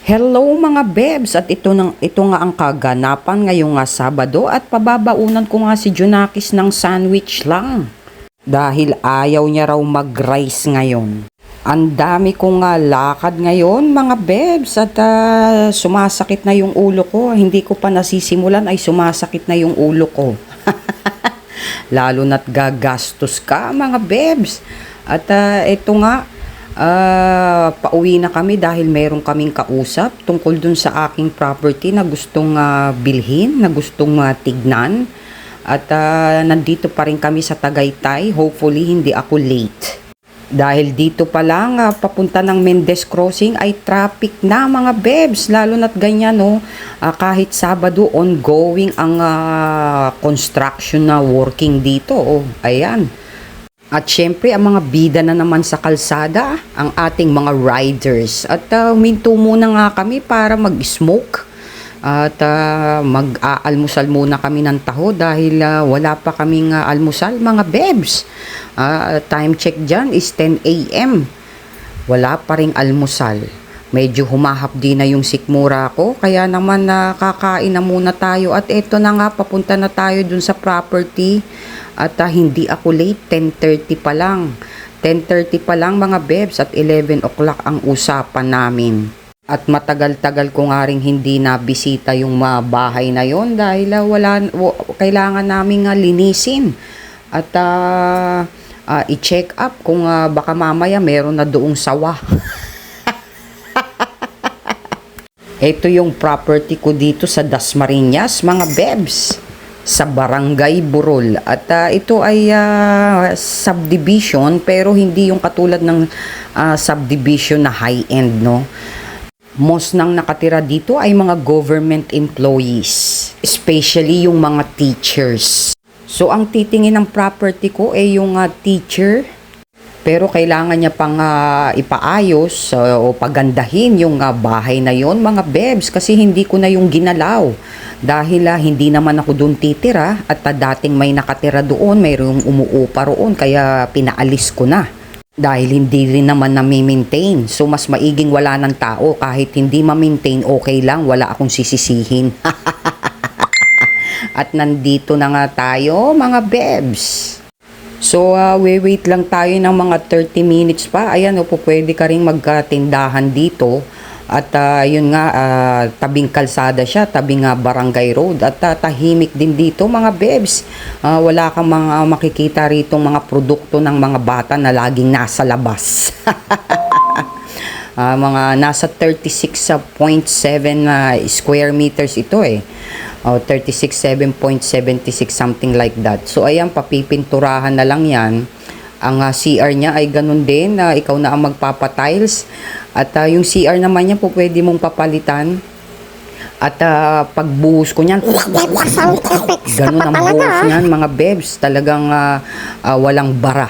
Hello mga bebs, at ito nga ang kaganapan ngayong nga Sabado at pababaunan ko nga si Junakis ng sandwich lang. Dahil ayaw niya raw mag-rice ngayon. Ang dami kong nga lakad ngayon mga bebs at sumasakit na yung ulo ko. Hindi ko pa nasisimulan ay sumasakit na yung ulo ko. Lalo na't gagastos ka mga bebs. At ito nga. Pauwi na kami dahil meron kaming kausap tungkol dun sa aking property na gustong bilhin, na gustong tignan. At nandito pa rin kami sa Tagaytay. Hopefully hindi ako late. Dahil dito pa lang papunta ng Mendez Crossing ay traffic na mga bebs. Lalo na't ganyan no, kahit Sabado ongoing ang construction na working dito. Oh, ayan. At syempre, ang mga bida na naman sa kalsada, ang ating mga riders. At huminto muna nga kami para mag-smoke. At mag-aalmusal muna kami ng taho dahil wala pa kaming almusal, mga bebs. Time check dyan is 10 a.m. Wala pa ring almusal. Medyo humahapdi na yung sikmura ko, kaya naman kakain na muna tayo. At eto na nga, papunta na tayo dun sa property. At hindi ako late, 10:30 pa lang. 10:30 pa lang mga bebs at 11 o'clock ang usapan namin. At matagal-tagal ko nga rin hindi nabisita yung bahay na yon dahil kailangan namin linisin. At i-check up kung baka mamaya meron na doong sawa. Ito yung property ko dito sa Dasmariñas mga bebs. Sa Barangay Burol. At ito ay subdivision pero hindi yung katulad ng subdivision na high-end, no? Most nang nakatira dito ay mga government employees, especially yung mga teachers. So ang titingin ng property ko ay yung teacher, pero kailangan niya pang ipaayos o pagandahin yung bahay na yon mga bebs, kasi hindi ko na yung ginalaw. Dahil hindi naman ako doon titira at dating may nakatira doon, mayroong umuupa roon kaya pinaalis ko na. Dahil hindi rin naman na-maintain. So mas maiging wala ng tao, kahit hindi ma-maintain okay lang, wala akong sisisihin. At nandito na nga tayo mga bebs. So wait lang tayo ng mga 30 minutes pa. Ayan po, pwede ka rin magtindahan dito. At yun nga, tabing kalsada siya, tabing barangay road. At tahimik din dito mga bebs. Wala kang mga makikita rito mga produkto ng mga bata na laging nasa labas. Mga nasa 36.7 square meters ito eh. 36.776 something like that. So ayan, papipinturahan na lang yan. Ang CR niya ay ganun din, ikaw na ang magpapatiles. At yung CR naman niya po pwede mong papalitan. At pagbuhos ko niyan, ganun ang buhos niyan mga bebs. Talagang walang bara.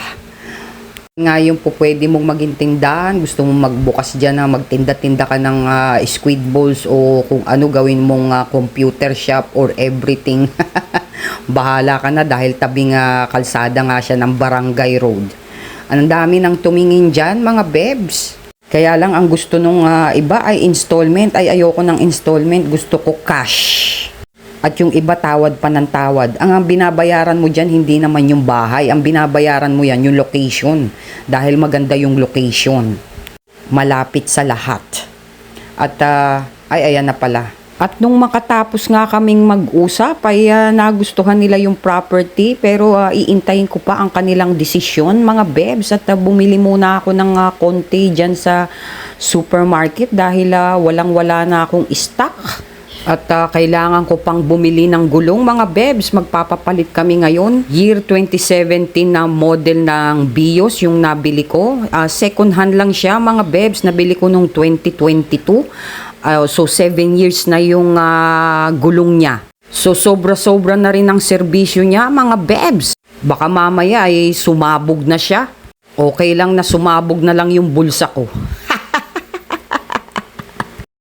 Ngayon po pwede mong maging tindahan. Gusto mong magbukas dyan na magtinda-tinda ka ng squid balls o kung ano, gawin mong computer shop or everything. Bahala ka na dahil tabing kalsada nga siya ng barangay road. Ang dami nang tumingin dyan mga bebs. Kaya lang ang gusto nung iba ay installment. Ay ayoko ng installment, gusto ko cash. At yung iba tawad pa ng tawad. Ang binabayaran mo dyan hindi naman yung bahay. Ang binabayaran mo yan yung location. Dahil maganda yung location. Malapit sa lahat. At ayan na pala. At nung makatapos nga kaming mag-usap ay nagustuhan nila yung property, pero iintayin ko pa ang kanilang desisyon mga bebs. At bumili muna ako ng konti dyan sa supermarket dahil walang-wala na akong stock. At kailangan ko pang bumili ng gulong mga bebs. Magpapapalit kami ngayon. Year 2017 na model ng Bios yung nabili ko. Second hand lang siya mga bebs. Nabili ko nung 2022. So 7 years na yung gulong niya. So sobra-sobra na rin ang serbisyo niya mga bebs. Baka mamaya ay sumabog na siya. Okay lang na sumabog na lang yung bulsa ko.